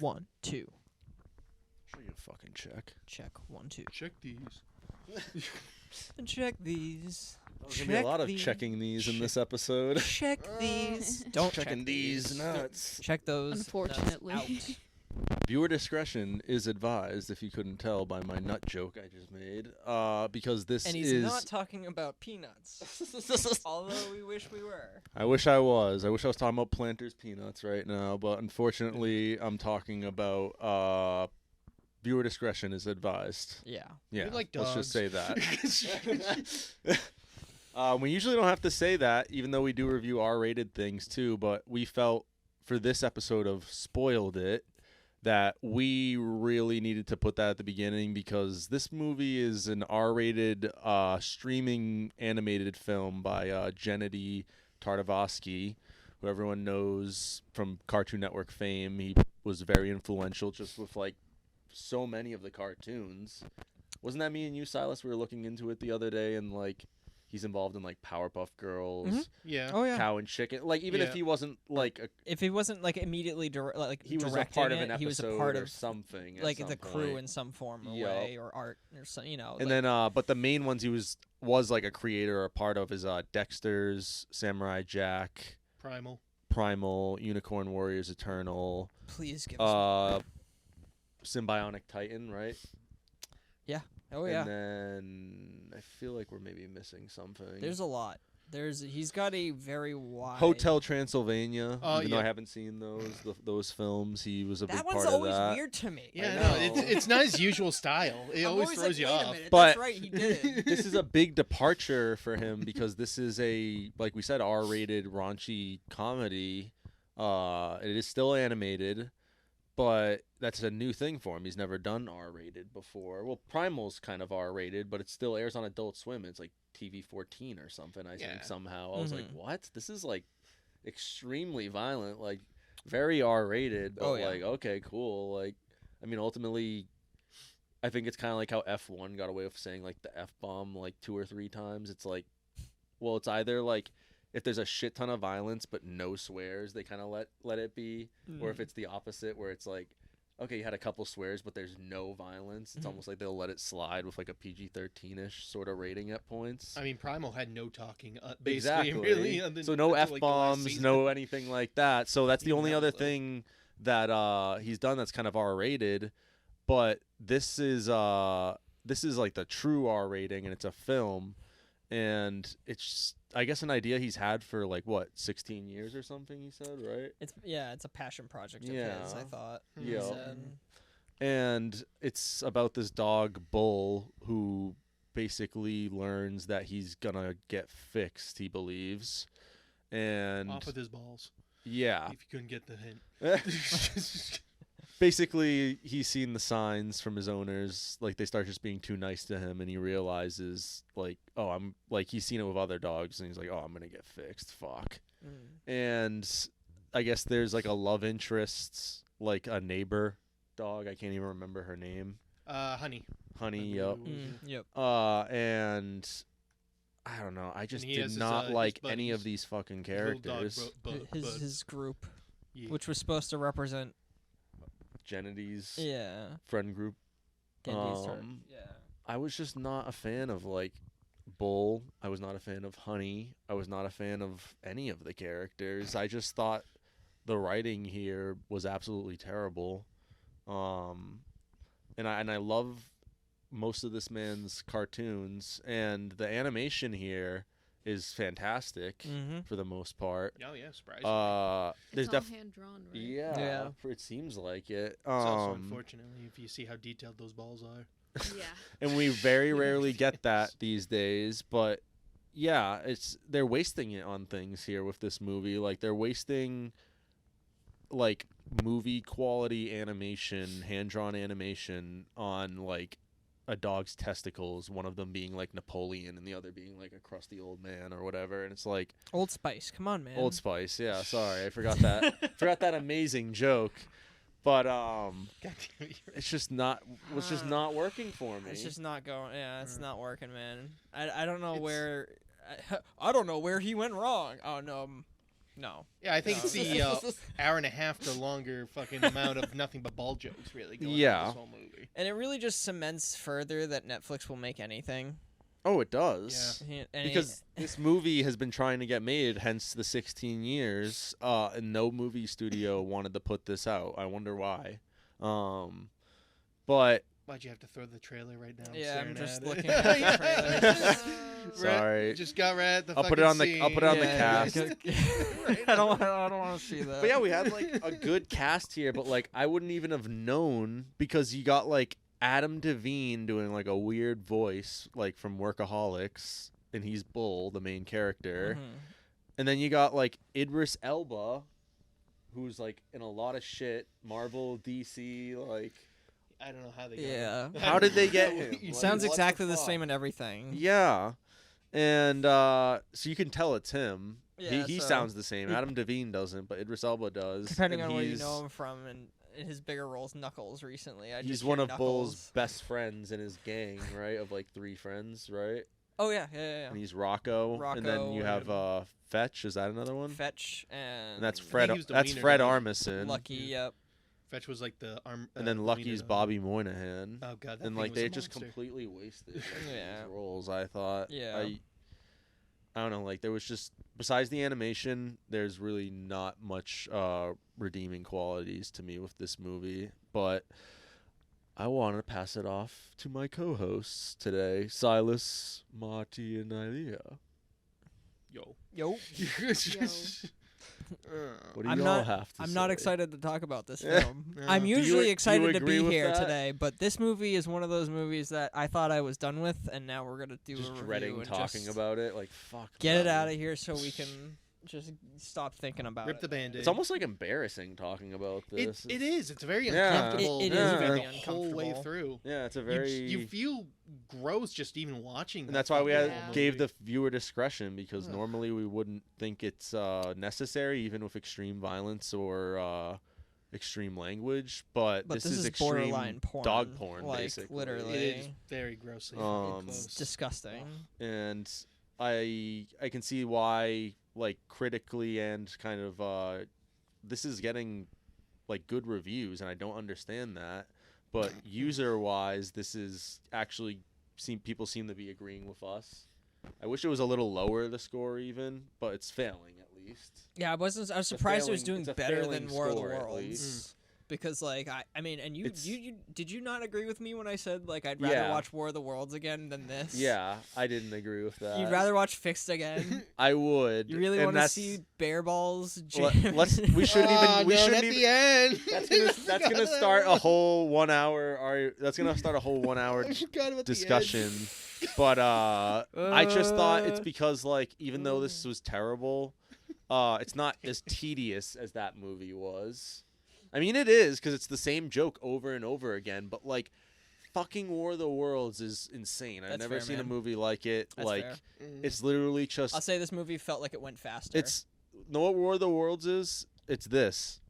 1, 2. Show you a fucking check. Check 1, 2. Check these. And check these. There's gonna be a lot of checking these in this episode. Check these. Don't checking check these nuts. Check those. Unfortunately. Nuts out. Viewer discretion is advised, if you couldn't tell by my nut joke I just made, because this And he's not talking about peanuts. Although we wish we were. I wish I was. I wish I was talking about Planters peanuts right now, but unfortunately I'm talking about viewer discretion is advised. Yeah. Yeah, We like let's just dogs. say that. We usually don't have to say that, even though we do review R-rated things too, but we felt for this episode of Spoiled It, that we really needed to put that at the beginning because this movie is an R-rated streaming animated film by Genndy Tartakovsky, who everyone knows from Cartoon Network fame. He was very influential just with like so many of the cartoons. Wasn't that me and you, Silas? We were looking into it the other day, and like he's involved in like Powerpuff Girls, Mhm. Yeah. Oh yeah. Cow and Chicken. Like even if Yeah. he wasn't like If he wasn't like immediately he was a directing part of it, an he was episode a part or of something, at like some the crew point. in some form or Yup. way or art or some, you know. And like, then, but the main ones he was like a creator or a part of is Dexter's, Samurai Jack, Primal, Unicorn Warriors Eternal, please give us. Symbionic Titan, right? Oh yeah. And then I feel like we're maybe missing something. There's a lot. He's got a very wide. Hotel Transylvania. Even though I yeah. haven't seen those films, he was a big That part one's of always that. weird to me. Yeah, I no, know. it's not his usual style. It I'm always always throws like, you wait a off. minute, But- that's right, he did. This is a big departure for him because this is a, like we said, R-rated raunchy comedy. It is still animated, but that's a new thing for him. He's never done R-rated before. Well, Primal's kind of R-rated, but it still airs on Adult Swim. It's like TV 14 or something, I think, Yeah. somehow. I was like, Mhm. what? This is like extremely violent, like very R-rated, but Oh, yeah. like, okay, cool. Like, I mean, ultimately, I think it's kind of like how F1 got away with saying like the F-bomb like 2 or 3 times. It's like, well, it's either like if there's a shit ton of violence but no swears, they kind of let it be, or if it's the opposite where it's like, okay, you had a couple swears but there's no violence, it's Mhm. almost like they'll let it slide with like a PG-13ish sort of rating at points. I mean, Primal had no talking, basically, Exactly. really. Until, So no like, the last F-bombs, season. no anything like that. So that's the Even only that other was low. thing that he's done that's kind of R-rated. But this is like the true R rating, and it's a film, and it's I guess an idea he's had for like what 16 years or something. He said, right? It's a passion project of his, I Yeah. thought. Hmm. He Yeah. said. And it's about this dog Bull who basically learns that he's gonna get fixed. He believes, and Off with his balls. yeah. If you couldn't get the hint. Basically, he's seen the signs from his owners, like they start just being too nice to him, and he realizes, like, oh, I'm like he's seen it with other dogs, and he's like, oh, I'm gonna get fixed, fuck. And I guess there's like a love interest, like a neighbor dog. I can't even remember her name. Honey. Honey, yup. Yep. And I don't know. I just he did has his, not his like any of buddies. these fucking His little dog characters. His group, Yeah. which was supposed to represent Gennedy's yeah. friend group. Gendy's yeah. I was just not a fan of like Bull. I was not a fan of Honey. I was not a fan of any of the characters. I just thought the writing here was absolutely terrible. And I love most of this man's cartoons, and the animation here is fantastic Mm-hmm. for the most part. Oh, yeah, surprising. There's It's all definitely hand-drawn, right? yeah, it seems like it. It's also, unfortunately, if you see how detailed those balls are. Yeah. And we very rarely get that these days, but yeah, they're wasting it on things here with this movie. Like they're wasting like movie quality animation, hand-drawn animation on like a dog's testicles, one of them being like Napoleon and the other being like a crusty old man or whatever, and it's like Old Spice, come on, man. Old Spice. Yeah, sorry. I forgot that. Forgot that amazing joke. But God damn it, it's just not working for me. It's just not going. Yeah, it's not working, man. I don't know where. I don't know where he went wrong. Oh no, No. Yeah, I think No. it's the hour and a half to longer fucking amount of nothing but ball jokes really going on Yeah. this whole movie. And it really just cements further that Netflix will make anything. Oh, it does. And Because this movie has been trying to get made, hence the 16 years, and no movie studio wanted to put this out. I wonder why. But Why'd you have to throw the trailer right now? Yeah, I'm just it? looking at the trailer. Sorry. Just got right at the I'll put it on the cast. I don't want to see that. But yeah, we had like a good cast here, but like I wouldn't even have known because you got like Adam Devine doing like a weird voice like from Workaholics, and he's Bull, the main character. Mhm. And then you got like Idris Elba, who's like in a lot of shit, Marvel, DC, like I don't know how they got Yeah. him. How did they get him? Like, Sounds what exactly the fuck? same in everything. Yeah. And so you can tell it's him. Yeah, he so- sounds the same. Adam Devine doesn't, but Idris Elba does. Depending and on where you he's- know him from, and in his bigger roles, Knuckles recently. I He's just one hear of Bull's Knuckles. best friends in his gang, right? Of like 3 friends, right? Oh yeah. And he's Rocco. And then Rocco you have Fetch. Is that another one? Fetch and And that's think Fred. he was the That's wiener Fred guy. Armisen. Lucky. Yep. Fetch was like the arm. And then the Lucky's wiener Bobby Moynihan. dog. Oh god, that And thing like was they a just monster. completely wasted like, Yeah. these roles. I thought. Yeah. I don't know. Like there was just besides the animation, there's really not much redeeming qualities to me with this movie. But I want to pass it off to my co-hosts today, Silas, Marty, and Leah. Yo. Yo. What do I'm you all not- have to I'm say? not excited to talk about this Yeah. film. No. I'm Do you- usually do you excited to agree be with here that? today, but this movie is one of those movies that I thought I was done with, and now we're gonna do Just a review dreading and talking just about it. Like fuck. get it man. out of here so we can just stop thinking about Rip it. the band-aid. It's almost like embarrassing talking about this. It is. It's very Yeah. uncomfortable. It is very the whole way uncomfortable. through. Yeah, it's a You, very. you feel gross just even watching. And that's why we had, Yeah. gave the viewer discretion because Ugh. normally we wouldn't think it's necessary, even with extreme violence or extreme language. But But this this is extreme borderline porn, dog porn, like, basically. literally. It is very grossly Um, close. It's disgusting. And I can see why, like critically and kind of, this is getting like good reviews, and I don't understand that. But user wise, this is actually people seem to be agreeing with us. I wish it was a little lower the score even, but it's failing at least. Yeah, I was a surprised it was failing- doing it's a better failing than War of the score, at Worlds. least. Because like I mean, and you did you not agree with me when I said like I'd rather Yeah. watch War of the Worlds again than this? Yeah, I didn't agree with that. You'd rather watch Fixed again? I would. You really and want to that's- see bare balls? Let- jam- let's. We shouldn't even. We no, shouldn't at even. the end. That's gonna start a whole 1 hour. That's gonna start a whole 1 hour I forgot about discussion. But I just thought it's because like even though this was terrible, it's not as tedious as that movie was. I mean it is because it's the same joke over and over again. But like, fucking War of the Worlds is insane. I've That's never fair, seen a man. movie like it. That's like fair. it's literally just. I'll say this movie felt like it went faster. It's know what War of the Worlds is? It's this.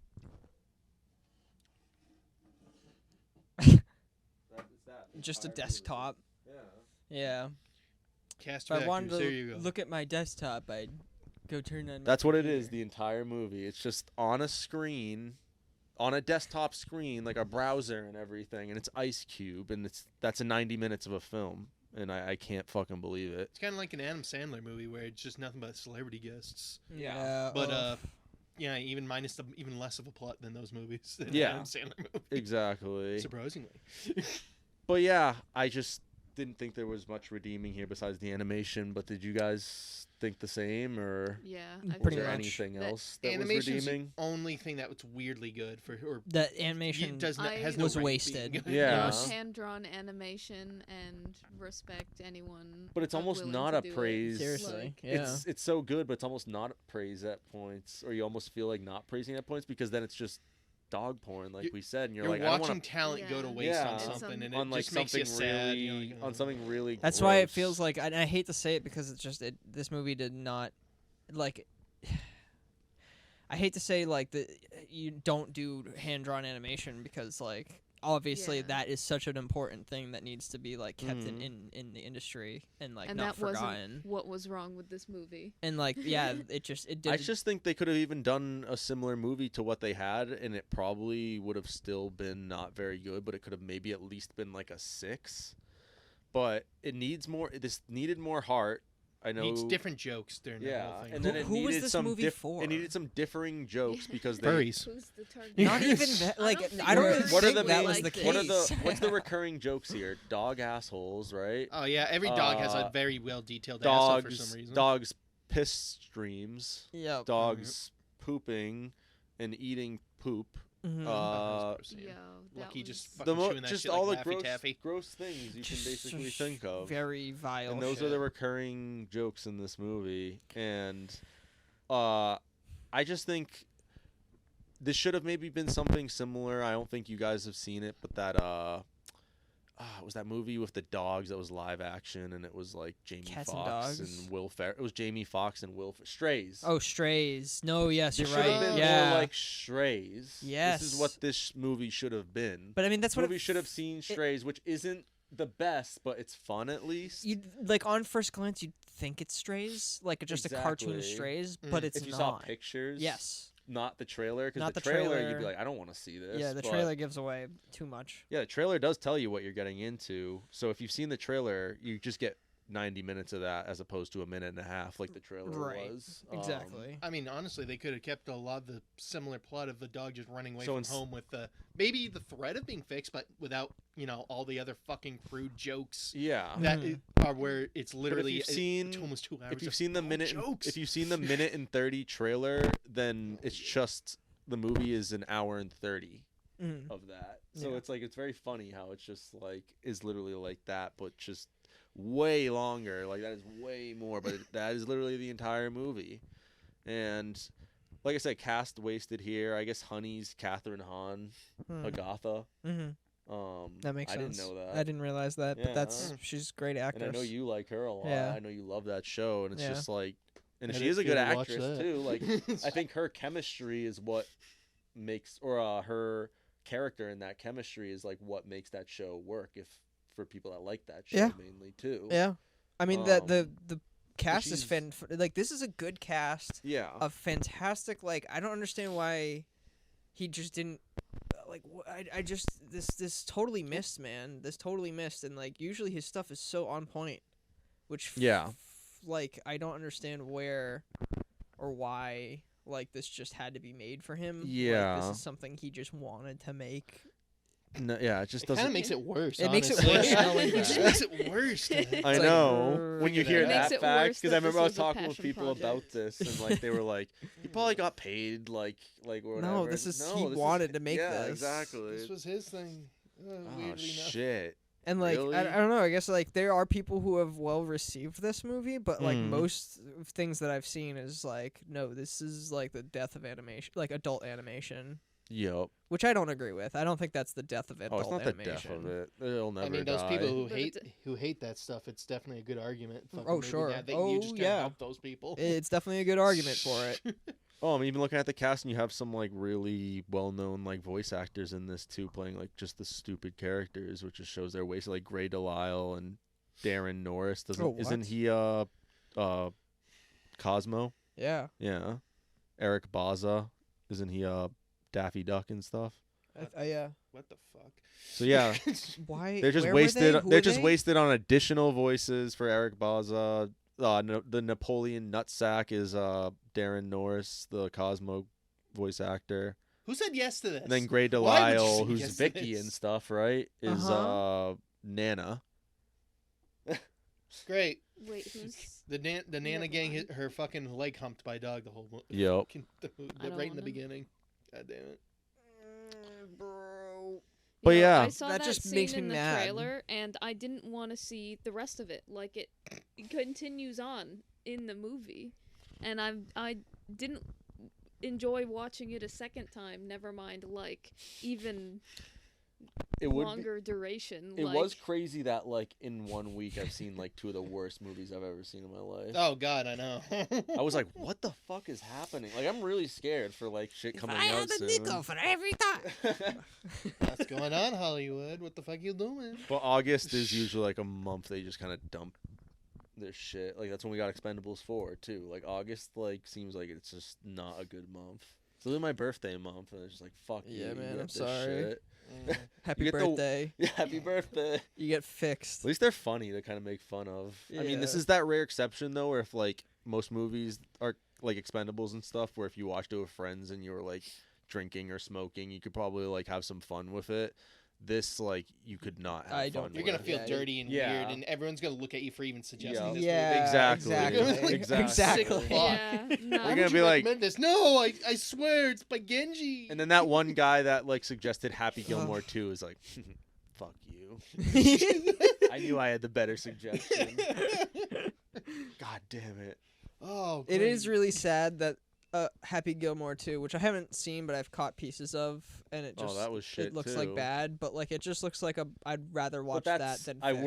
just a desktop. Yeah. Yeah. Cast If I vectors, wanted there you to go. look at my desktop, I'd go turn on. my That's what it is. computer. The entire movie. It's just on a screen, on a desktop screen, like a browser and everything, and it's Ice Cube, and that's a 90 minutes of a film, and I can't fucking believe it. It's kind of like an Adam Sandler movie where it's just nothing but celebrity guests. Yeah. But ugh. yeah, even minus the even less of a plot than those movies. Than Yeah. Adam Sandler movie. Exactly. Surprisingly. But yeah, I just didn't think there was much redeeming here besides the animation. But did you guys think the same, or Yeah, was Pretty there much. anything The else that was Animation's the redeeming? only thing that was weirdly good for or The animation does not, has no was right wasted. being good. Yeah. It was hand-drawn animation and respect anyone. But it's almost willing not to a do it. praise. Seriously, Like, yeah. It's so good, but it's almost not praise at points, or you almost feel like not praising at points because then it's just dog porn, like You- we said, and you're, You're like, I don't watching want to talent go to Yeah. waste Yeah. on It's something, and on it like just makes something you sad. really You know, like, on something really. That's why it gross. feels like, and I hate to say it because it's just this movie did not, like. I hate to say like you don't do hand drawn animation because like obviously Yeah. that is such an important thing that needs to be like kept Mhm. in the industry and like and not that wasn't forgotten. what was wrong with this movie. And like yeah, it did. I just think they could have even done a similar movie to what they had, and it probably would have still been not very good, but it could have maybe at least been like a 6. But it needs more. This needed more heart. I know. Needs different jokes during the whole thing. and then Who it was needed this some movie for? It needed some differing jokes because they. Furries. Who's the target? not even that. Like I don't even What are think the that main- was the like case. What are the what's the recurring jokes here? Dog assholes, right? Oh yeah, every dog has a very well detailed asshole for some reason. Dogs piss streams, Yeah. dogs pooping and eating poop. Mhm. Yo, that Lucky was just The fucking mo- chewing that just shit all like the Laffy Taffy. gross things you can basically Just think of. very vile. And those shit. are the recurring jokes in this movie. And I just think this should have maybe been something similar. I don't think you guys have seen it, but that it was that movie with the dogs that was live action, and it was like Jamie Cats and Foxx Dogs? and Will Ferrell. It was Jamie Foxx and Will Strays. Oh, Strays. No, yes, It you're should have right. been Yeah. more like Strays. Yes. This is what this movie should have been. But I mean, that's This what movie should have seen Strays, which isn't the best, but it's fun at least. you like on first glance you'd think it's Strays, like just a cartoon Exactly. Strays, but it's if you not. saw pictures, Yes. not the trailer, because Not the the trailer, you'd trailer. be like, I don't want to see this. Yeah, the but- trailer gives away too much. Yeah, the trailer does tell you what you're getting into. So if you've seen the trailer, you just get 90 minutes of that as opposed to a minute and a half like the trailer Right. was. Exactly. I mean, honestly, they could have kept a lot of the similar plot of the dog just running away So from ins- home with maybe the threat of being fixed, but without all the other fucking crude jokes Yeah. that Mhm. are where it's literally you've seen- it's almost 2 hours. If you've of seen the all minute, jokes. if you've seen the minute and 30 trailer, then it's just the movie is an hour and 30 Mhm. of that. So Yeah. it's like it's very funny how it's just like is literally like that, but just way longer. Like that is way more, but that is literally the entire movie. And like I said, cast wasted here. I guess Honey's Catherine Hahn, Hmm. Agatha. Mhm. That makes I sense. didn't know that. I didn't realize that, Yeah. but that's she's a great And actress. I know you like her a lot. Yeah. I know you love that show, and it's Yeah. just like, and I she didn't is a feel good to watch actress that. too. Like, I think her chemistry is what makes, or her character in that chemistry is like what makes that show work. If for people that like that show Yeah. mainly too. Yeah, I mean the cast is she's- like this is a good cast. Yeah. A fantastic like I don't understand why he just didn't like I just this totally missed, man. This totally missed, and like usually his stuff is so on point, which Yeah. like I don't understand where or why like this just had to be made for him. Like, Yeah. this is something he just wanted to make. No, yeah, it just It kind doesn't. of makes it worse. It makes it honestly. worse knowing It just that. makes it worse. I It's like, know when you figure hear that out. that Makes it fact worse because I that remember this I was was a talking with passion people about project. this and like they were like, he probably got paid like or whatever. No, this is he this wanted to make yeah, this. exactly. This was his thing. Oh Weirdly enough. shit. And like Really? I don't know, I guess like there are people who have well received this movie, but like Mm. most of things that I've seen is like no, this is like the death of animation, like adult animation, Yep. which I don't agree with. I don't think that's the death of Oh, adult it's not animation. the death of it. It'll never I mean, those die. people who But hate it's that stuff, it's definitely a good argument. Fucking Oh, maybe sure. that you Oh, just gotta yeah. help those people. It's definitely a good argument for it. Oh, I'm even looking at the cast, and you have some like really well-known like voice actors in this too, playing like just the stupid characters, which just shows their ways. Like Gray Delisle and Darren Norris. Isn't what? he Cosmo? Yeah. Yeah. Eric Baza. Isn't he Daffy Duck and stuff? Yeah. What the fuck? So yeah, Why? they're just where were wasted. they? Who They're are just they? wasted on additional voices for Eric Baza. The Napoleon Nutsack is Darren Norris, the Cosmo voice actor. Who said yes to this? And then Gray Why would you Delisle, say who's yes to Vicky this? and stuff, right? Is Uh-huh. Nana. Great. Wait, who's? The Nana Never gang mind. hit her fucking leg humped by a dog the whole Yep. fucking I don't right in the wanna. beginning. God damn it. Bro. But You know, yeah. I saw That that, just scene makes me in the mad. trailer, and I didn't want to see the rest of it. Like it continues on in the movie, and I didn't enjoy watching it a second time. Never mind, like even it would longer duration. it like, was crazy that like in 1 week I've seen like 2 of the worst movies I've ever seen in my life. Oh God, I know. I was like, what the fuck is happening? Like, I'm really scared for like shit coming out soon. for every thought. What's going on, Hollywood? What the fuck you doing? But August is usually like a month they just kind of dump their shit. Like that's when we got Expendables 4 too. Like August like seems like it's just not a good month. It's literally my birthday month, and it's just like fuck Yeah, you. man, you I'm get this sorry. shit. Happy get the- birthday. Yeah, happy birthday. You get fixed. At least they're funny to kind of make fun of. I mean, this Yeah. is that rare exception though, where if like most movies are like Expendables and stuff, where if you watched it with friends and you were like drinking or smoking, you could probably like have some fun with it. This like you could not have I fun. don't You're with. gonna feel Yeah, dirty and yeah. weird, and everyone's gonna look at you for even suggesting this Yeah, movie. Exactly. exactly. Exactly. Fuck. Yeah, no. Why You're would gonna you be like- recommend this? No, I swear it's by Genndy. And then that one guy that like suggested Happy Gilmore 2 is like, fuck you. I knew I had the better suggestion. God damn it. Oh, It is great. really sad that Happy Gilmore 2, which I haven't seen, but I've caught pieces of, and it just Oh, that was shit it looks too. like bad, but like it just looks like I'd rather watch But that that's than I Fixed.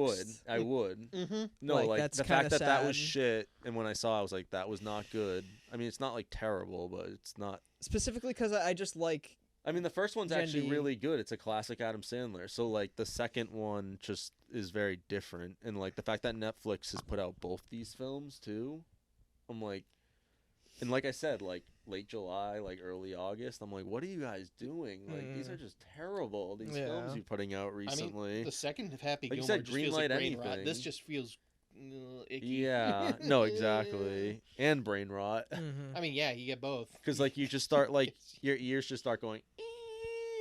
would. Mhm. No, Like, like that's the fact kinda that that was sad. shit, and when I saw, it, I was like, that was not good. I mean, it's not like terrible, but it's not. Specifically because I just like I mean, the first one's actually Genndy. really good. It's a classic Adam Sandler. So like the second one just is very different, and like the fact that Netflix has put out both these films too, I'm like, and like I said, like late July, like early August, I'm like, what are you guys doing? Like these are just terrible. These Yeah. films you're putting out recently. The second of Happy Like you Gilmore said, just feels greenlight like brain rot. anything. This just feels icky. Yeah, no, exactly, and brain rot. I mean, yeah, you get both. Because like you just start like your ears just start going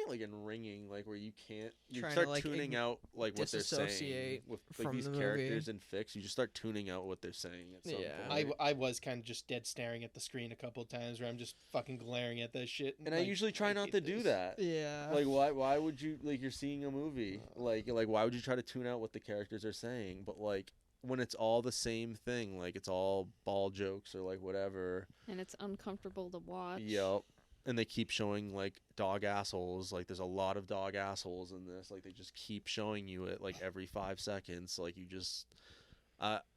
like and ringing like where you can't you Trying to, start like, tuning out like what they're saying disassociate with like from these the characters movie. in Fix. You just start tuning out what they're saying at some Yeah. point. I was kind of just dead staring at the screen a couple of times where I'm just fucking glaring at that shit. And I like, usually try not hate to do this. that. yeah. Like why would you like you're seeing a movie like why would you try to tune out what the characters are saying? But like when it's all the same thing, like it's all ball jokes or like whatever. And it's uncomfortable to watch. Yep. And they keep showing like dog assholes. Like there's a lot of dog assholes in this. Like they just keep showing you it like every 5 seconds. Like you just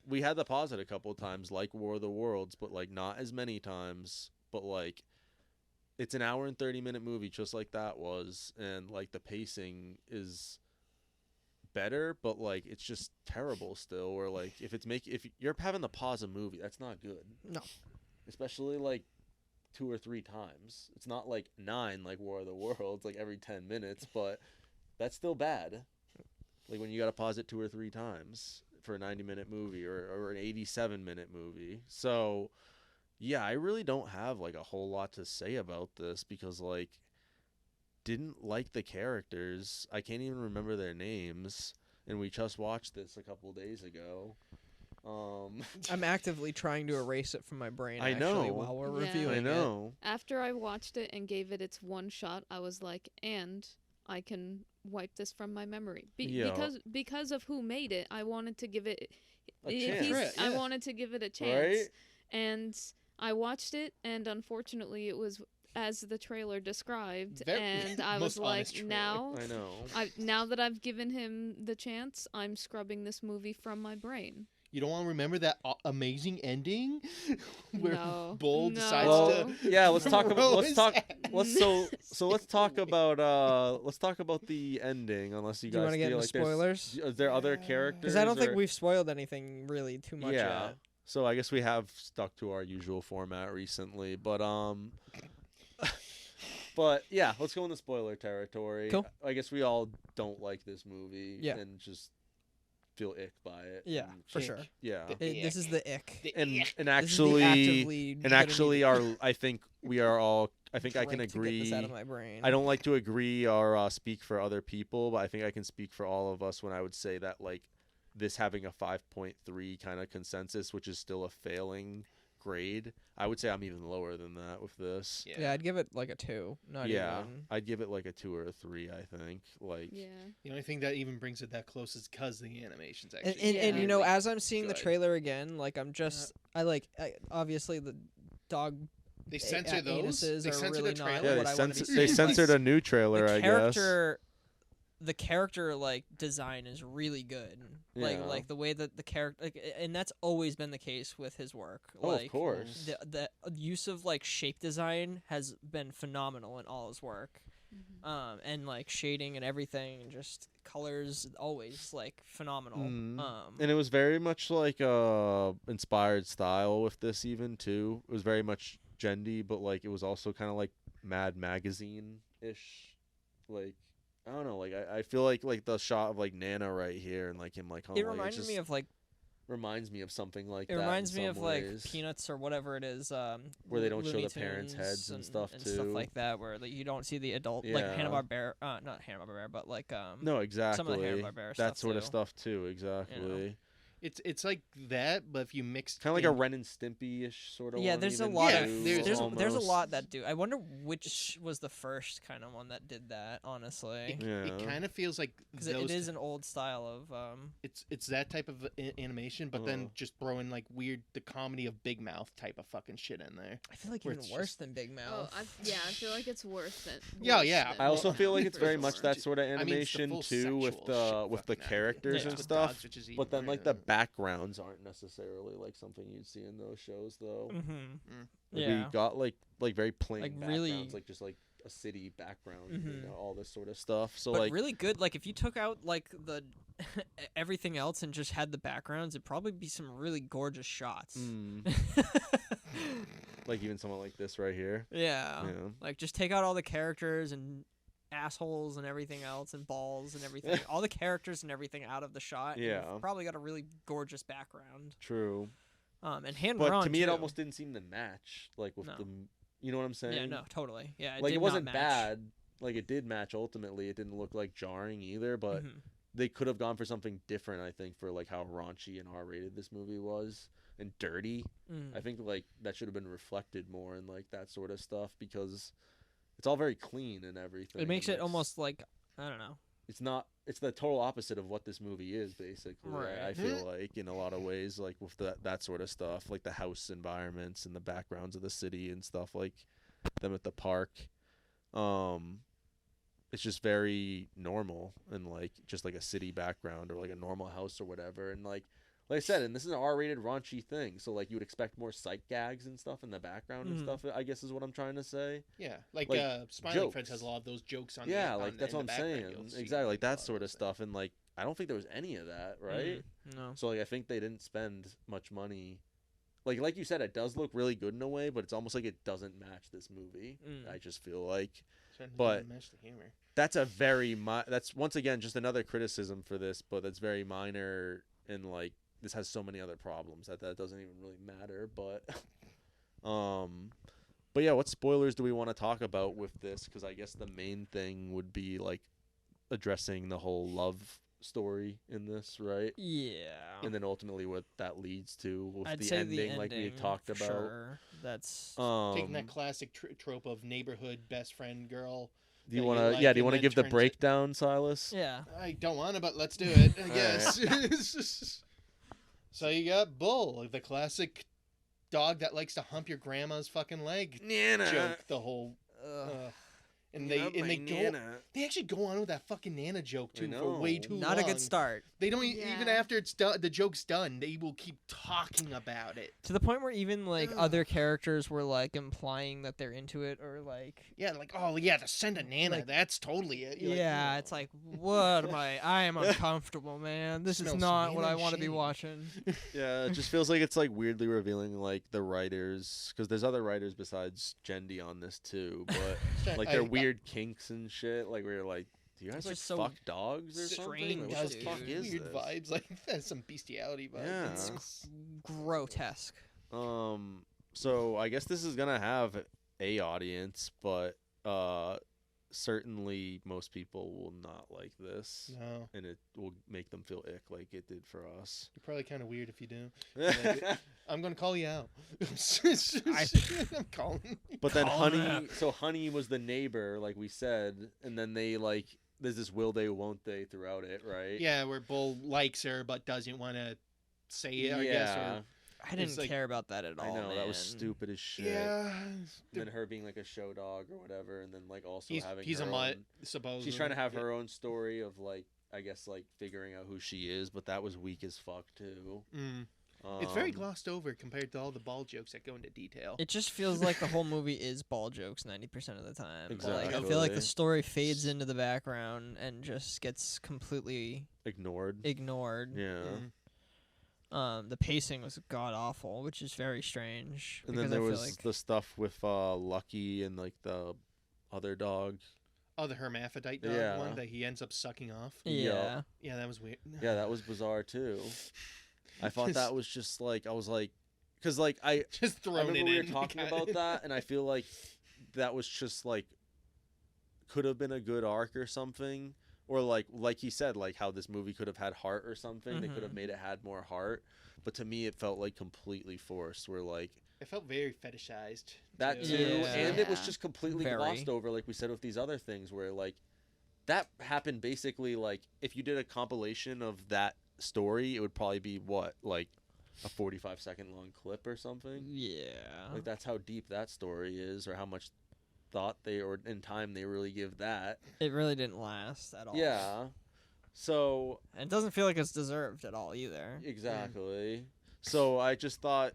we had to pause it a couple of times like War of the Worlds, but like not as many times. But like it's an hour and 30-minute movie just like that was, and like the pacing is better, but like it's just terrible still. Or like if you're having to pause a movie, that's not good. No. Especially like 2 or 3 times. It's not like 9 like War of the Worlds like every 10 minutes, but that's still bad. Like when you got to pause it 2 or 3 times for a 90-minute movie or an 87-minute movie. So yeah, I really don't have like a whole lot to say about this because like didn't like the characters. I can't even remember their names, and we just watched this a couple days ago. I'm actively trying to erase it from my brain. I actually, know. while we're Yeah. reviewing I know. After I watched it and gave it its one shot, I was like, and I can wipe this from my memory. Yeah. Because of who made it, I wanted to give it A he's- chance. I Yeah. wanted to give it a chance. Right? And I watched it, and unfortunately it was as the trailer described, Very- and I most was like, honest trailer. now I know. now that I've given him the chance, I'm scrubbing this movie from my brain. You don't want to remember that amazing ending where No. Bull No. decides Well, to yeah, let's talk about throw let's his talk ass. let's so let's talk about the ending unless you Do you guys want to get feel into like there's- spoilers? Is there other characters? Because I don't think or- we've spoiled anything really too much Yeah. yet. So I guess we have stuck to our usual format recently, but but yeah, let's go into spoiler territory. Cool. I guess we all don't like this movie Yeah. and just feel ick by it. Yeah, and for Ick. sure. Yeah. This is the ick. The And ick. and This is the actually actively and gonna actually need our I think we are all I think I can drink to get this agree out of my brain. I don't like to agree or speak for other people, but I think I can speak for all of us when I would say that like this having a 5.3 kind of consensus, which is still a failing grade. I would say I'm even lower than that with this. Yeah, I'd give it like a 2. Not Yeah, even. I'd give it like a 2 or a 3. I think like Yeah. The only thing that even brings it that close is because the animation's And, actually. and, you know, really as I'm seeing the good. trailer again, like I'm just obviously the dog They censor those. anuses They are censor really the not trailer. yeah, what I wanna be they seeing. censored a new trailer. the I guess. character the character like design is really good. Yeah. Like the way that the character, and that's always been the case with his work. Oh, Like, of course. the use of like shape design has been phenomenal in all his work. And like shading and everything, and just colors, always like phenomenal. And it was very much like inspired style with this even too. It was very much Genndy, but like it was also kind of like Mad Magazine ish. Like I don't know, like I feel like the shot of like Nana right here and like him like it reminded me of like reminds me of something like it that. reminds in me some of like ways. Peanuts or whatever it is, where they don't show Looney the parents' Tunes heads and stuff and too. stuff like that, where like you don't see the adult like Yeah. Hanna-Barbera, not Hanna-Barbera, but like No, exactly. some of the Hanna-Barbera that stuff sort of too. stuff too. Exactly. It's like that, but if you mix Kind of like a Ren and Stimpy-ish sort of. Yeah, one there's a even lot Yeah, of too, there's a almost. lot that do. I wonder which was the first kind of one that did that, honestly, Yeah. It kind of feels like because those. it is an old style of It's that type of animation, but then just throw in like weird the comedy of Big Mouth type of fucking shit in there. I feel like Where even it's worse just- than Big Mouth. Oh, I feel like it's worse than. Yeah, worse yeah. than- I also feel like it's For very sure. much that sort of I mean, it's the animation full too, with sexual the shit with the fucking characters Yeah. and with stuff. dogs, which is But then even like the weirder. backgrounds aren't necessarily like something you'd see in those shows though. Like, Yeah. we got like very plain Like, backgrounds, really- like just like a city background, Mhm. you know, all this sort of stuff. So But like really good. Like if you took out like the everything else and just had the backgrounds, it'd probably be some really gorgeous shots. like even someone like this right here. Yeah. Yeah. Like just take out all the characters and assholes and everything else and balls and everything. All the characters and everything out of the shot. and Yeah. you've probably got a really gorgeous background. True. And hand But drawn to me, it too. almost didn't seem to match. Like with No. the, you know what I'm saying? Yeah, no, totally. Yeah, Like did it not wasn't match. bad. Like it did match ultimately. It didn't look like jarring either, but Mhm. they could have gone for something different, I think, for like how raunchy and R-rated this movie was and dirty. Mm. I think like that should have been reflected more in like that sort of stuff because it's all very clean and everything. It makes and it it's- almost like I don't know. It's not. It's the total opposite of what this movie is, basically. Right. I feel like in a lot of ways, like with that sort of stuff, like the house environments and the backgrounds of the city and stuff, like them at the park. It's just very normal and like just like a city background or like a normal house or whatever. And like I said, and this is an R-rated raunchy thing, so like you would expect more sight gags and stuff in the background and Mhm. stuff. I guess is what I'm trying to say. Yeah, like Smiling Friends jokes. has a lot of those jokes on. Yeah, the, like on, that's in what I'm the background. saying. You'll see Exactly, like a lot that sort of those stuff. And like I don't think there was any of that, right? No. So like I think they didn't spend much money. Like you said, it does look really good in a way, but it's almost like it doesn't match this movie. Mm. I just feel like Certainly but- doesn't match the humor. that's a very that's once again just another criticism for this, but that's very minor and like this has so many other problems that doesn't even really matter. But but yeah, what spoilers do we want to talk about with this? Because I guess the main thing would be like addressing the whole love story in this, right? Yeah. And then ultimately what that leads to with I'd the say ending, the ending, like we talked about. Sure. That's Taking that classic trope of neighborhood best friend girl. do you that want you to like yeah, do you and want to then give the turns it- breakdown, Silas? yeah. I don't want to, but let's do it. I All guess. So you got Bull, the classic dog that likes to hump your grandma's fucking leg Nana. joke. The whole, and they actually go on with that fucking Nana joke I too know. for way too long. Not a good start. They don't Yeah. even after it's done, the joke's done. They will keep talking about it. To the point where even like Ugh. other characters were like implying that they're into it or like Yeah, like to send a Nana. Like- that's totally it. You're like, yeah, "Oh." it's like what am I am uncomfortable, man. This is Smells not what Nana I want to be shame. watching. Yeah, it just feels like it's like weirdly revealing like the writers, because there's other writers besides Genndy on this too, but like their weird kinks and shit. Like we're like, do you guys It's like just so fuck dogs or something? strange, Like, what does the dude. fuck give is weird this? vibes, like that's some bestiality vibes. Yeah. It's- Grotesque. So I guess this is gonna have a audience, but certainly most people will not like this, No, and it will make them feel ick like it did for us. you're probably kind of weird if you do. I'm gonna call you out. I'm calling. But then Call Honey, them. so Honey was the neighbor, like we said, and then they like there's this will they won't they throughout it, right? Yeah, where Bull likes her but doesn't want to say it. I guess. Or, I didn't It's like- care about that at all. I know that was man. stupid as shit. Yeah. And then her being like a show dog or whatever, and then like also having He's her a own, mutt, supposedly. she's trying to have her own story of like, I guess like figuring out who she is, but that was weak as fuck too. It's very Um, glossed over compared to all the ball jokes that go into detail. It just feels like the whole movie is ball jokes 90% of the time. Like, I feel like the Exactly. story fades into the background and just gets completely ignored. ignored. Yeah. The pacing was god awful, which is very strange. And then because there I feel was like the stuff with Lucky and like the other dog. Oh, the hermaphrodite dog Yeah. one that he ends up sucking off. yeah. Yeah, that was weird. Yeah, that was bizarre too. I thought that was just like, I was like, because like Just I thrown remember it we in. were talking about that, and I feel like that was just like could have been a good arc or something, or like he said, like how this movie could have had heart or something. They could have made it had more heart, but to me, it felt like completely forced. Where like It felt very fetishized. that too, Yeah. and it was Yeah. just completely Very. glossed over, like we said with these other things, where like that happened basically like if you did a compilation of that story, it would probably be what like a 45-second long clip or something. Yeah. Like that's how deep that story is, or how much thought they or in time they really give that. It really didn't last at all. Yeah. So And it doesn't feel like it's deserved at all either. exactly. So I just thought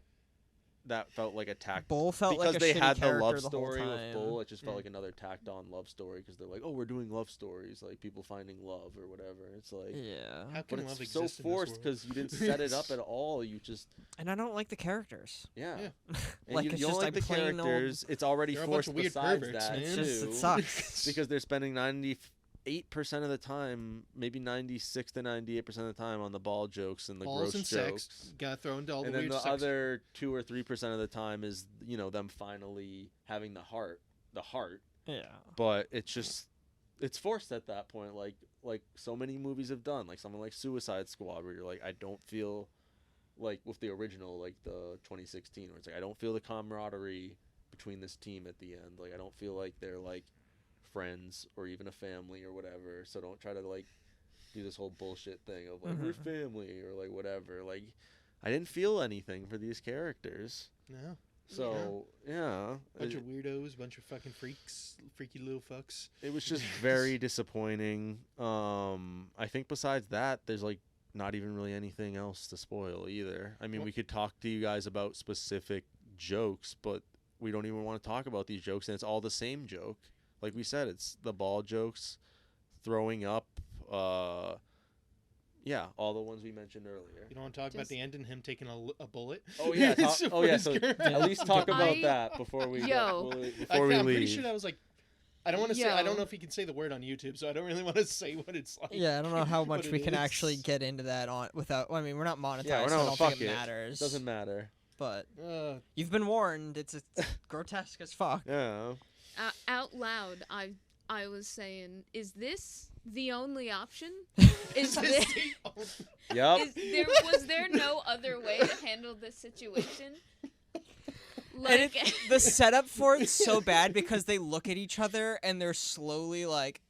that felt like a tack Bull felt because like a they shitty had the character love the whole story with time. Bull. It just felt Mm. like another tacked on love story because they're like, oh, we're doing love stories, like people finding love or whatever. It's like, Yeah. How but can it's love so exist in this forced world? because you didn't set it up at all. You just And I don't like the characters. yeah. Yeah. And Like, you, it's you don't just like a the plain old- characters. It's already They're a bunch forced of weird besides perverts, that man. too. It sucks. Because they're spending 98% of the time, maybe 96 to 98% of the time on the ball jokes and the Balls gross and jokes. sex. Gotta throw into all And the then weird the sex. other 2 or 3% of the time is, you know, them finally having the heart. Yeah. But it's forced at that point, like so many movies have done, like something like Suicide Squad, where you're like, I don't feel like with the original, like the 2016, where it's like I don't feel the camaraderie between this team at the end. Like I don't feel like they're like friends or even a family or whatever. So don't try to like do this whole bullshit thing of like we're family or like whatever. Like I didn't feel anything for these characters. No. So yeah, Bunch of weirdos, bunch of fucking freaks, freaky little fucks. it was just very disappointing. I think besides that, there's like not even really anything else to spoil either. I mean, Well- we could talk to you guys about specific jokes, but we don't even want to talk about these jokes, and it's all the same joke. Like we said, it's the ball jokes, throwing up, yeah, all the ones we mentioned earlier. You don't want to talk about Just- the end and him taking a bullet? Oh yeah, So oh yeah. his So girl- at least talk about I- that before we Yo. before we I'm leave. pretty sure that was like. I don't want to say. I don't Yo. know if he can say the word on YouTube, so I don't really want to say what it's like. Yeah, I don't know how what much it we can is. actually get into that on without. Well, I mean, we're not monetized, Yeah, we're so I not- don't fuck think it it. matters. Doesn't matter. But Uh, you've been warned. It's grotesque as fuck. Yeah. Out loud, I was saying, is this the only option? Is this Yep. was there no other way to handle this situation? And Like the setup for it's so bad because they look at each other and they're slowly like,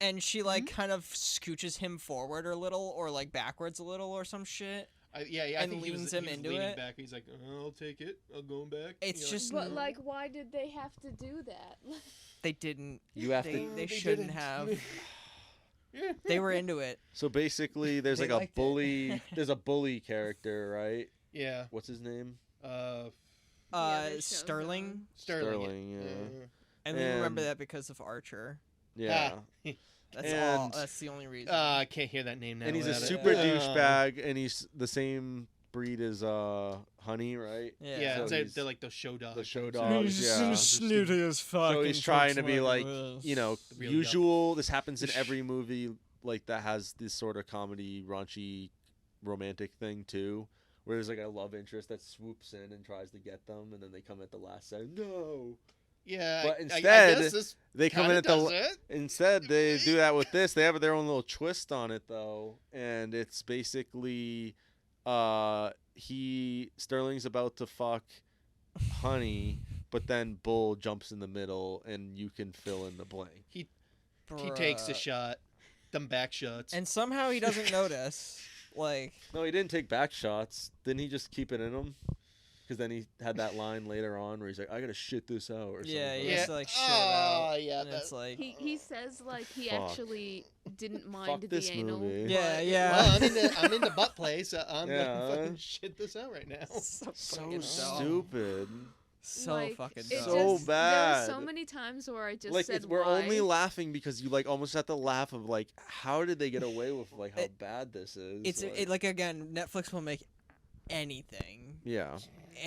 and she like kind of scooches him forward a little or like backwards a little or some shit. yeah, I And think leans he him was into leaning it. back. He's like, I'll take it. I'll go back. It's You know, just but like, why did they have to do that? they didn't. You have They, to. they They shouldn't didn't. have. They were into it. So basically, there's They like a liked it. bully. There's a bully character, right? yeah. What's his name? Uh, other show's Sterling. Sterling. Yeah. And we remember And- that because of Archer. Yeah. That's all. And- That's the only reason. I can't hear that name now. And he's a without it. super douchebag, and he's the same breed as Honey, right? Yeah, So they're, he's they're like those show dogs. the show or dogs, something. yeah. snooty as fuck. So he's trying to be like, you know, The real usual. This happens in every movie like that has this sort of comedy, raunchy, romantic thing too, where there's like a love interest that swoops in and tries to get them, and then they come at the last second. No, Yeah, But I instead, guess this they come in kinda at the. does it. Instead, they do that with this. They have their own little twist on it though, and it's basically, Sterling's about to fuck Honey, but then Bull jumps in the middle, and you can fill in the blank. He takes a Bruh. shot. Them back shots. And somehow he doesn't notice. Like, No, he didn't take back shots. Didn't he just keep it in him? Because then he had that line later on where he's like, "I gotta shit this out" or something. yeah, he Yeah. has to like shit it out. Yeah, And it's like, He says like he Fuck. actually didn't mind Fuck the this anal. movie. Yeah, but- yeah. Well, I'm in the butt play, so I'm Yeah. gonna fucking shit this out right now. So fucking dumb. stupid. So like, fucking it dumb. So just, There were so bad. many times where I just Like said we're why. only laughing because you like almost have to laugh of like how did they get away with like how It- bad this is? It's like again, Netflix will make anything. yeah.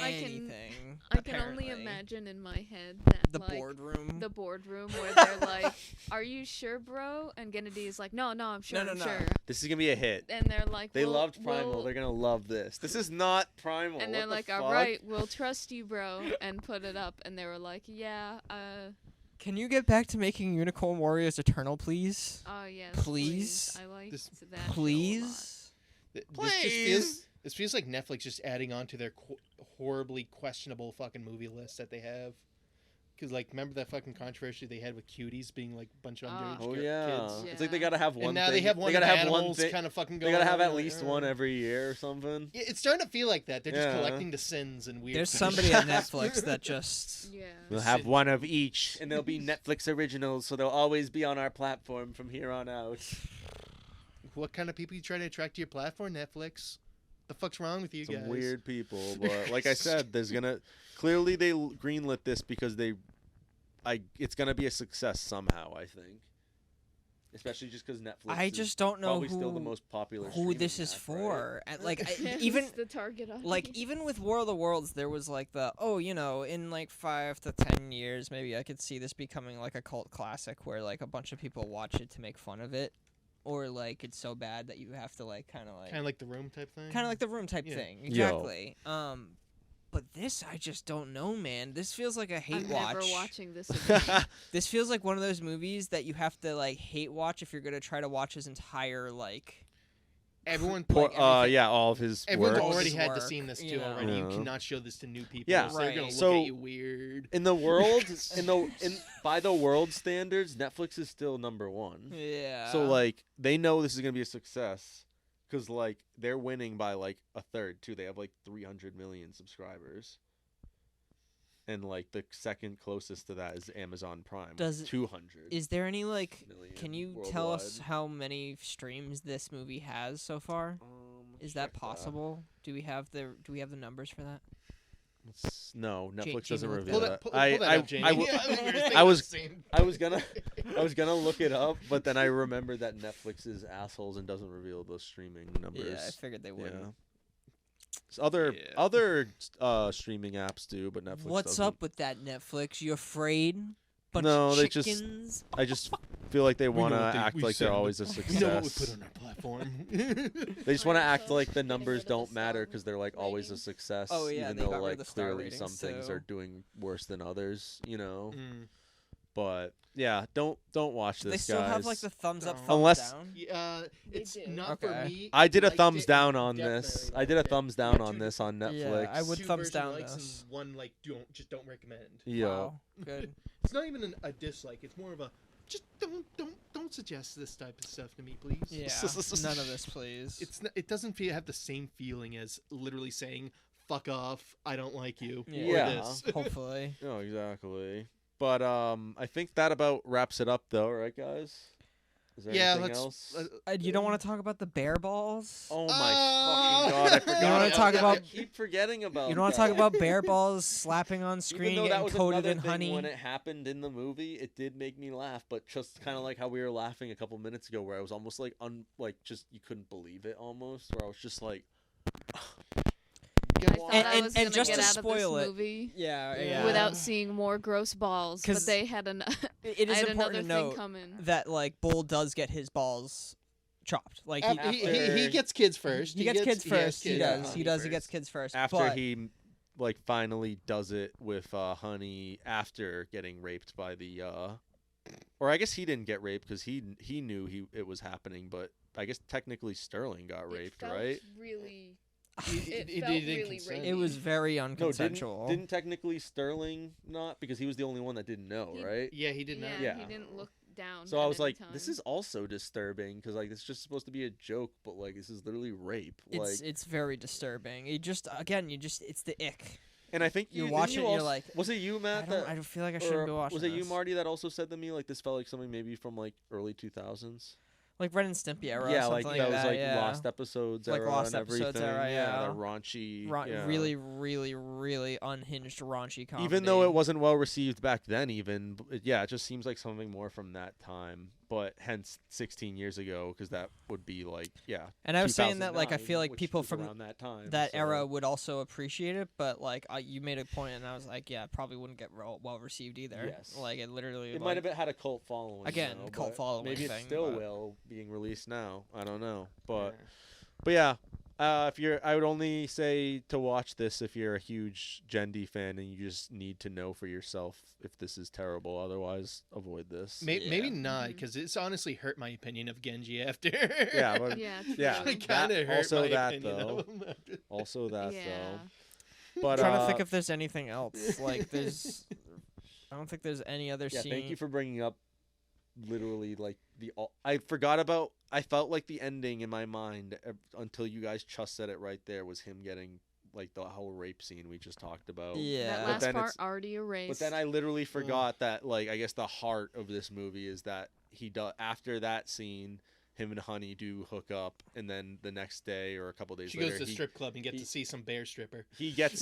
I can- Anything. I can only apparently. imagine in my head that The like, boardroom. the boardroom where they're like, "Are you sure, bro?" And Genndy is like, "No, I'm sure, No, I'm no. sure." This is gonna be a hit. And they're like, They "We'll- loved Primal. we'll-" They're gonna love this. This is not Primal. and What they're the like, fuck? "All right, we'll trust you, bro," and put it up. And they were like, "Yeah, Can you get back to making Unicorn Warriors Eternal, please? oh yes, Please? I like This- that. show a lot. Please? This feels like Netflix just adding on to their horribly questionable fucking movie list that they have. Because, like, remember that fucking controversy they had with Cuties being, like, a bunch of underage Oh kids? yeah. It's like they Yeah. gotta have one. And now thing. they have one gotta of have one animals thing. kind of fucking They going gotta have on, at like, least one every year or something. Yeah, it's starting to feel like that. They're just Yeah. collecting the sins and weird There's shit. somebody at Netflix that just. Yeah. We'll have one of each, and they'll be Netflix originals, so they'll always be on our platform from here on out. What kind of people you trying to attract to your platform, Netflix? The fuck's wrong with you Some guys? weird people, but like I said, there's gonna clearly they greenlit this because it's gonna be a success somehow. I think, especially just because Netflix. I is just don't know probably still the who most popular. who this streaming is app, for. right? And, like Who's even the target audience. like even with War of the Worlds, there was like in like 5 to 10 years, maybe I could see this becoming like a cult classic where like a bunch of people watch it to make fun of it, or like it's so bad that you have to like kind of like The Room type thing. like The Room type Yeah. thing. Yo. Exactly. But this, I just don't know, man. This feels like a hate I'm watch. never watching this again. This feels like one of those movies that you have to like hate watch if you're gonna try to watch his entire like. Everyone, Poor, like, everything- yeah, all of his everyone's work. already His had to work, seen this you too know. already. You Yeah. cannot show this to new people. Yeah. so they're gonna Right. look So- at you weird. In the world, by the world standards, Netflix is still number one. Yeah. So like they know this is gonna be a success, because like they're winning by like a third too. They have like 300 million subscribers, and like the second closest to that is Amazon Prime. Does- 200 Is there any like? million Can you tell us worldwide. how many streams this movie has so far? Let's Is that check possible? Do we have the numbers for that? No, Netflix Jamie, doesn't look reveal that Pull that. that, pull that up, Jamie. I w- Yeah, think we were thinking I was- the same. I was gonna look it up, but then I remembered that Netflix is assholes and doesn't reveal those streaming numbers. Yeah, I figured they would. Yeah. So other streaming apps do, but Netflix. What's doesn't. up with that Netflix? You afraid? Bunch No, of they just- chickens. I just feel like they We know want to what act we like they're said. always a We know what we success. put on our platform. They just want to Alright, act so like the getting numbers rid of the don't matter star because they're like always a ratings. success. Oh, yeah, even they though got rid of like the star clearly some ratings, things so- are doing worse than others. You know, Mm. but yeah, don't watch this, They still guys. have like the thumbs up, Don't. thumbs Unless- down. Yeah, They it's do. not for Okay. me. I did a Liked thumbs it, down on definitely this. liked I did a it. thumbs down Yeah, on two- this on Netflix. Yeah, I would two thumbs version down likes this. and one like don't recommend. Yeah. Wow, good. It's not even a dislike. It's more of a just don't suggest this type of stuff to me, please. Yeah, none of this, please. It doesn't have the same feeling as literally saying "fuck off," "I don't like you," Yeah. or this. Hopefully. Oh, exactly. But I think that about wraps it up, though, right, guys? Is there Yeah, anything let's. else? You don't want to talk about the bear balls? Oh my Oh! fucking god! I forgot. You wanna talk about- I keep forgetting about. You don't want to talk that. about bear balls slapping on Even screen though that getting was coated another in thing honey? when it happened in the movie, it did make me laugh. But just kind of like how we were laughing a couple minutes ago, where I was almost like just you couldn't believe it almost. Where I was just like, I thought And- I and- was and gonna just get to out spoil of it- this movie Yeah, Yeah. without seeing more gross balls, 'Cause but they had an. It I is had important another to thing note coming. that like Bull does get his balls chopped. Like he, After- He gets kids first. he gets kids has first. He kids does. with He Honey does. He first. gets kids first. after but he like finally does it with Honey after getting raped by the or I guess he didn't get raped because he knew it was happening, but I guess technically Sterling got raped, It felt right? Really. He It didn't felt really consent. rapey. it was very No, unconsensual. didn't technically Sterling not because he was the only one that didn't know, He- right? Yeah, he did not. Yeah, Yeah. he didn't look down. So at I was any like, this time. is also disturbing because like it's just supposed to be a joke, but like this is literally rape. It's very disturbing. It's the ick. And I think You didn't watch you it and you're also- like, was it you, Matt? I don't feel like I shouldn't be watching was it you, this. Marty, that also said to me like this felt like something maybe from like early 2000s? Like Ren and Stimpy era. Yeah, something like that was like yeah. lost episodes Like era Lost and Episodes everything. era, yeah. That raunchy. Yeah. Really, really, really unhinged raunchy comedy. Even though it wasn't well received back then, it just seems like something more from that time. But hence 16 years ago, because that would be like And I was saying that like I 2009, feel like which people was from around that time, that so- era would also appreciate it, but like you made a point, and I was like, yeah, it probably wouldn't get well received either. Yes. Like it literally. It like, might have had a cult following. Again, though, cult but following Maybe it thing, still but- will, being released now. I don't know, but Yeah. yeah. I would only say to watch this if you're a huge Genndy fan and you just need to know for yourself if this is terrible. Otherwise, avoid this. Maybe not, Mhm. because it's honestly hurt my opinion of Genji after. Yeah, but Yeah. yeah, true. It kind that- of hurt also my that, opinion though. of him after. also that Yeah. though. But I'm trying to think if there's anything else. Like there's, I don't think there's any other yeah, scene. thank you for bringing up literally like I forgot about. I felt like the ending in my mind until you guys just said it right there was him getting like the whole rape scene we just talked about. Yeah. That But last then part it's- already erased. But then I literally forgot that, like, I guess the heart of this movie is that he does after that scene, him and Honey do hook up, and then the next day or a couple days She later, goes to the he, strip club and get he- to see some bear stripper. he gets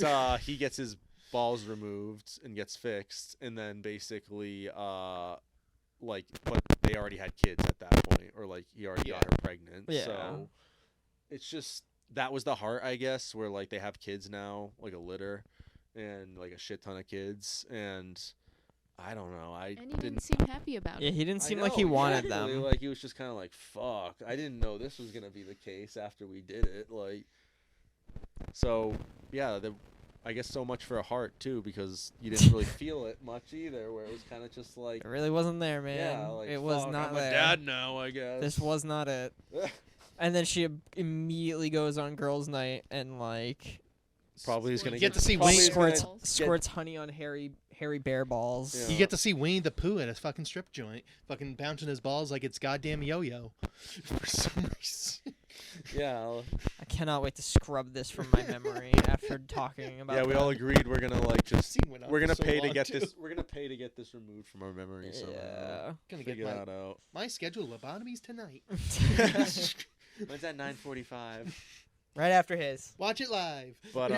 his balls removed and gets fixed, and then basically like, but they already had kids at that point, or like he already got her pregnant. Yeah. So it's just that was the heart, I guess, where like they have kids now, like a litter, and like a shit ton of kids, and I don't know. and he didn't seem happy about Yeah, it. he didn't I seem like know, he wanted exactly. them. Like he was just kind of like, "Fuck, I didn't know this was gonna be the case after we did it." Like, so yeah, I guess so much for a heart too, because you didn't really feel it much either. Where it was kind of just like, It really wasn't there, man. yeah, like it was fuck, not I'm there. a dad now, I guess. This was not it. And then she immediately goes on girls' night and like Probably is gonna You get to see probably Wayne is gonna squirts honey on hairy bear balls. Yeah. You get to see Winnie the Pooh at a fucking strip joint, fucking bouncing his balls like it's goddamn yo-yo. For some reason. Yeah, I cannot wait to scrub this from my memory after talking about. yeah. We all agreed we're gonna like just Scene went on we're gonna for so pay to long, get too. this. We're gonna pay to get this removed from our memory somehow. Yeah. Gonna get Figure my, that out. my schedule of lobotomies tonight. When's at 9:45? Right after his. Watch it live. But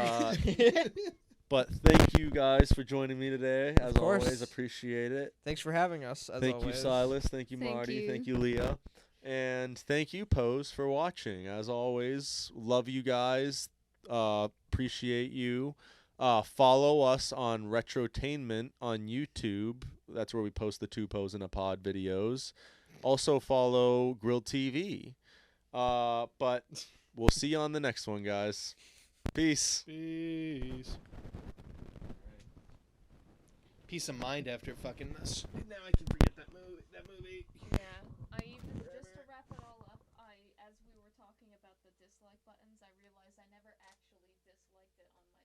but thank you guys for joining me today. As course. always, appreciate it. Thanks for having us. As Thank you, always. Silas. Thank you, Thank Marty. you. Thank you, Leah. And thank you, Pose, for watching. As always, love you guys. Appreciate you. Follow us on retro-TAINMENT on YouTube. That's where we post the 2 Pose in a Pod videos. Also follow Grill TV. But we'll see you on the next one, guys. Peace. Peace. Peace of mind after fucking. Now I can forget that movie. Yeah, I even